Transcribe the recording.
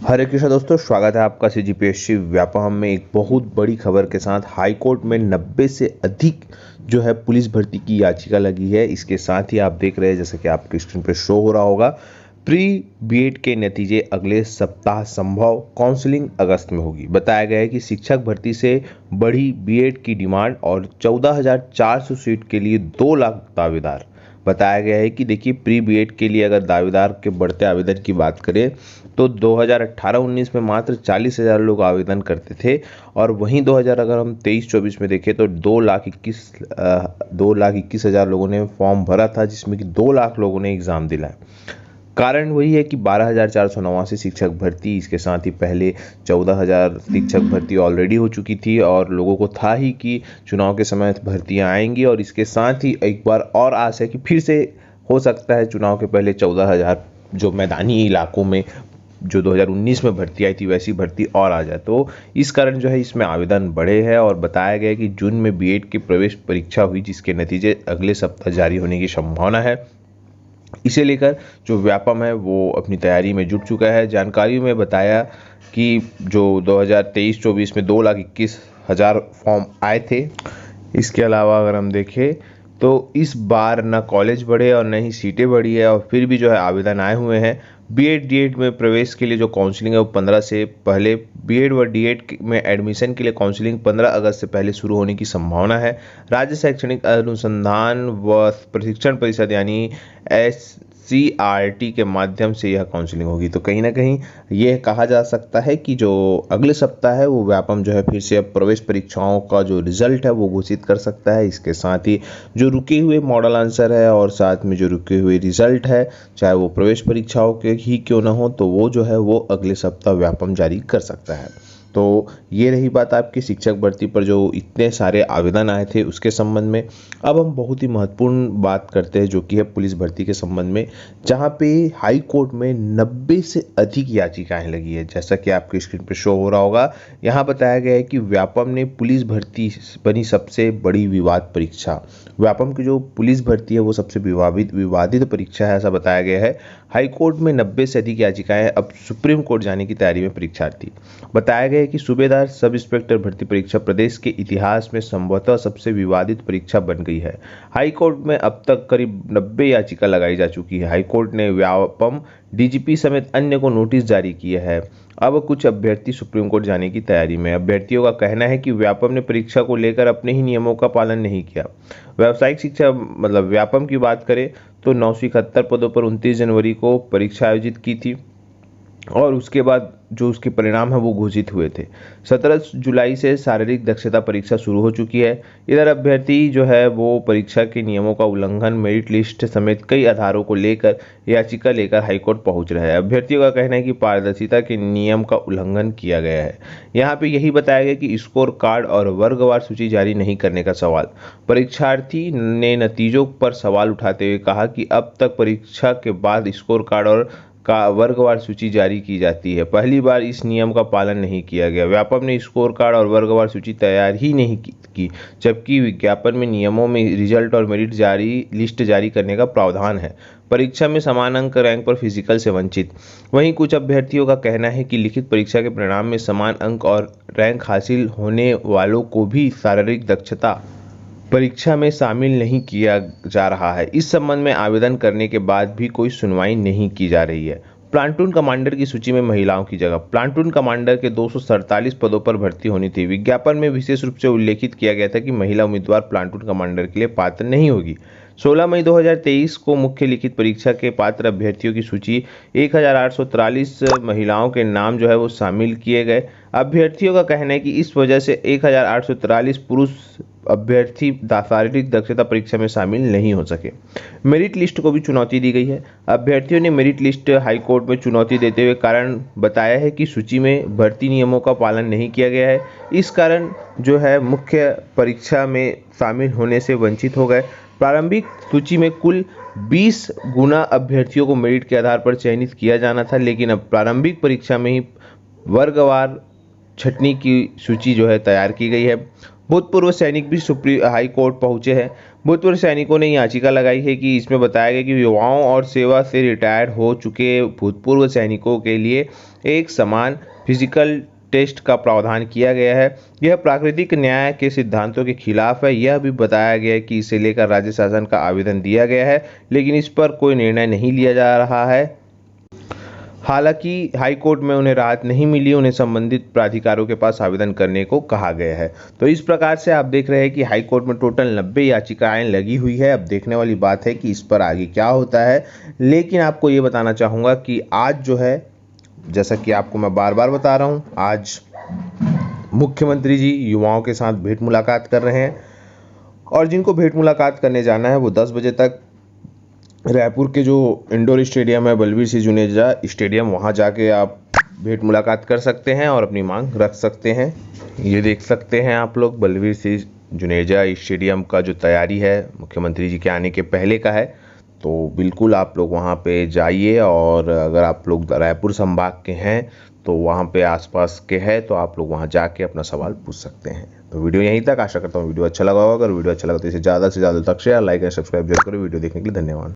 हरे कृष्णा दोस्तों, स्वागत है आपका सीजीपीएससी व्यापम में एक बहुत बड़ी खबर के साथ। हाई कोर्ट में 90 से अधिक जो है पुलिस भर्ती की याचिका लगी है। इसके साथ ही आप देख रहे हैं, जैसे कि आपके स्क्रीन पे शो हो रहा होगा, प्री बीएड के नतीजे अगले सप्ताह संभव, काउंसलिंग अगस्त में होगी। बताया गया है कि शिक्षक भर्ती से बढ़ी बीएड की डिमांड और 14,400 सीट के लिए 2 लाख दावेदार। बताया गया है कि देखिए, प्री बीएड के लिए अगर दावेदार के बढ़ते आवेदन की बात करें तो 2018-19 में मात्र 40,000 लोग आवेदन करते थे, और वहीं 2000 अगर हम 23-24 में देखें तो 2,21,000 लोगों ने फॉर्म भरा था, जिसमें कि 2 लाख लोगों ने एग्ज़ाम दिला है। कारण वही है कि 12,489 शिक्षक भर्ती, इसके साथ ही पहले 14,000 शिक्षक भर्ती ऑलरेडी हो चुकी थी और लोगों को था ही कि चुनाव के समय भर्तियां आएंगी, और इसके साथ ही एक बार और आस है कि फिर से हो सकता है चुनाव के पहले 14,000 जो मैदानी इलाकों में जो 2019 में भर्ती आई थी वैसी भर्ती और आ जाए। तो इस कारण जो है इसमें आवेदन बढ़े हैं, और बताया गया है कि जून में बीएड की प्रवेश परीक्षा हुई, जिसके नतीजे अगले सप्ताह जारी होने की संभावना है। इसे लेकर जो व्यापम है वो अपनी तैयारी में जुट चुका है। जानकारी में बताया कि जो 2023-24 में 2,21,000 फॉर्म आए थे। इसके अलावा अगर हम देखें तो इस बार न कॉलेज बढ़े और न ही सीटें बढ़ी है, और फिर भी जो है आवेदन आए हुए हैं। बीएड डीएड में प्रवेश के लिए जो काउंसलिंग है वो 15 से पहले, बीएड व डीएड में एडमिशन के लिए काउंसलिंग 15 अगस्त से पहले शुरू होने की संभावना है। राज्य शैक्षणिक अनुसंधान व प्रशिक्षण परिषद यानी SCRT के माध्यम से यह काउंसलिंग होगी। तो कहीं ना कहीं यह कहा जा सकता है कि जो अगले सप्ताह है वो व्यापम जो है फिर से अब प्रवेश परीक्षाओं का जो रिजल्ट है वो घोषित कर सकता है। इसके साथ ही जो रुके हुए मॉडल आंसर है और साथ में जो रुके हुए रिजल्ट है, चाहे वो प्रवेश परीक्षाओं के ही क्यों ना हो, तो वो जो है वो अगले सप्ताह व्यापम जारी कर सकता है। तो ये रही बात आपकी शिक्षक भर्ती पर जो इतने सारे आवेदन आए थे उसके संबंध में। अब हम बहुत ही महत्वपूर्ण बात करते हैं, जो कि है पुलिस भर्ती के संबंध में, जहां पे हाई कोर्ट में 90 से अधिक याचिकाएं लगी है। जैसा कि आपके स्क्रीन पर शो हो रहा होगा, यहाँ बताया गया है कि व्यापम ने पुलिस भर्ती बनी सबसे बड़ी विवाद परीक्षा। व्यापम की जो पुलिस भर्ती है वो सबसे विवादित परीक्षा है, ऐसा बताया गया है। हाई कोर्ट में 90 से अधिक याचिकाएं अब सुप्रीम कोर्ट जाने की तैयारी में परीक्षार्थी। बताया गया है कि सूबेदार सब इंस्पेक्टर भर्ती परीक्षा प्रदेश के इतिहास में संभवतः सबसे विवादित परीक्षा बन गई है। हाई कोर्ट में अब तक करीब 90 याचिका लगाई जा चुकी है। हाई कोर्ट ने व्यापम, डीजीपी समेत अन्य को नोटिस जारी किया है। अब कुछ अभ्यर्थी सुप्रीम कोर्ट जाने की तैयारी में। अभ्यर्थियों का कहना है कि व्यापम ने परीक्षा को लेकर अपने ही नियमों का पालन नहीं किया। व्यावसायिक शिक्षा व्यापम की बात करें तो 971 पदों पर 29 जनवरी को परीक्षा आयोजित की थी, और उसके बाद जो उसके परिणाम है वो घोषित हुए थे। 17 जुलाई से शारीरिक दक्षता परीक्षा शुरू हो चुकी है। इधर अभ्यर्थी जो है वो परीक्षा के नियमों का उल्लंघन, मेरिट लिस्ट समेत कई आधारों को लेकर याचिका लेकर हाईकोर्ट पहुंच रहा है। अभ्यर्थियों का कहना है कि पारदर्शिता के नियम का उल्लंघन किया गया है। यहाँ पे यही बताया गया कि स्कोर कार्ड और वर्गवार सूची जारी नहीं करने का सवाल। परीक्षार्थी ने नतीजों पर सवाल उठाते हुए कहा कि अब तक परीक्षा के बाद स्कोर कार्ड और का वर्गवार सूची जारी की जाती है, पहली बार इस नियम का पालन नहीं किया गया। व्यापम ने स्कोर कार्ड और वर्गवार सूची तैयार ही नहीं की, जबकि विज्ञापन में नियमों में रिजल्ट और मेरिट लिस्ट जारी करने का प्रावधान है। परीक्षा में समान अंक रैंक पर फिजिकल से वंचित। वहीं कुछ अभ्यर्थियों का कहना है कि लिखित परीक्षा के परिणाम में समान अंक और रैंक हासिल होने वालों को भी शारीरिक दक्षता परीक्षा में शामिल नहीं किया जा रहा है। इस संबंध में आवेदन करने के बाद भी कोई सुनवाई नहीं की जा रही है। प्लाटून कमांडर की सूची में महिलाओं की जगह। प्लाटून कमांडर के 247 पदों पर भर्ती होनी थी। विज्ञापन में विशेष रूप से उल्लेखित किया गया था कि महिला उम्मीदवार प्लाटून कमांडर के लिए पात्र नहीं होगी। 16 मई 2023 को मुख्य लिखित परीक्षा के पात्र अभ्यर्थियों की सूची 1,843 महिलाओं के नाम जो है वो शामिल किए गए। अभ्यर्थियों का कहना है कि इस वजह से 1,843 पुरुष अभ्यर्थी शारीरिक दक्षता परीक्षा में शामिल नहीं हो सके। मेरिट लिस्ट को भी चुनौती दी गई है। अभ्यर्थियों ने मेरिट लिस्ट हाईकोर्ट में चुनौती देते हुए कारण बताया है कि सूची में भर्ती नियमों का पालन नहीं किया गया है। इस कारण जो है मुख्य परीक्षा में शामिल होने से वंचित हो गए। प्रारंभिक सूची में कुल 20 गुना अभ्यर्थियों को मेरिट के आधार पर चयनित किया जाना था, लेकिन अब प्रारंभिक परीक्षा में ही वर्गवार छटनी की सूची जो है तैयार की गई है। भूतपूर्व सैनिक भी सुप्रीम हाई कोर्ट पहुंचे हैं। भूतपूर्व सैनिकों ने याचिका लगाई है कि इसमें बताया गया कि युवाओं और सेवा से रिटायर हो चुके भूतपूर्व सैनिकों के लिए एक समान फिजिकल टेस्ट का प्रावधान किया गया है। यह प्राकृतिक न्याय के सिद्धांतों के खिलाफ है। यह भी बताया गया है कि इसे लेकर राज्य शासन का आवेदन दिया गया है, लेकिन इस पर कोई निर्णय नहीं लिया जा रहा है। हालांकि हाईकोर्ट में उन्हें राहत नहीं मिली, उन्हें संबंधित प्राधिकारों के पास आवेदन करने को कहा गया है। तो इस प्रकार से आप देख रहे हैं कि हाईकोर्ट में टोटल 90 याचिकाएं लगी हुई है। अब देखने वाली बात है कि इस पर आगे क्या होता है। लेकिन आपको ये बताना चाहूँगा कि आज जो है, जैसा कि आपको मैं बार बार बता रहा हूँ, आज मुख्यमंत्री जी युवाओं के साथ भेंट मुलाकात कर रहे हैं और जिनको भेंट मुलाकात करने जाना है वो 10 बजे तक रायपुर के जो इंडोर स्टेडियम है, बलबीर सिंह जुनेजा स्टेडियम, वहाँ जाके आप भेंट मुलाकात कर सकते हैं और अपनी मांग रख सकते हैं। ये देख सकते हैं आप लोग, बलबीर सिंह जुनेजा स्टेडियम का जो तैयारी है मुख्यमंत्री जी के आने के पहले का है। तो बिल्कुल आप लोग वहाँ पे जाइए और अगर आप लोग रायपुर संभाग के हैं तो वहाँ पे आसपास के हैं तो आप लोग वहाँ जाके अपना सवाल पूछ सकते हैं। तो वीडियो यहीं तक। आशा करता हूँ वीडियो अच्छा लगा होगा। अगर वीडियो अच्छा लगा तो इसे ज़्यादा से ज़्यादा तक शेयर, लाइक एंड सब्सक्राइब जरूर करो। वीडियो देखने के लिए धन्यवाद।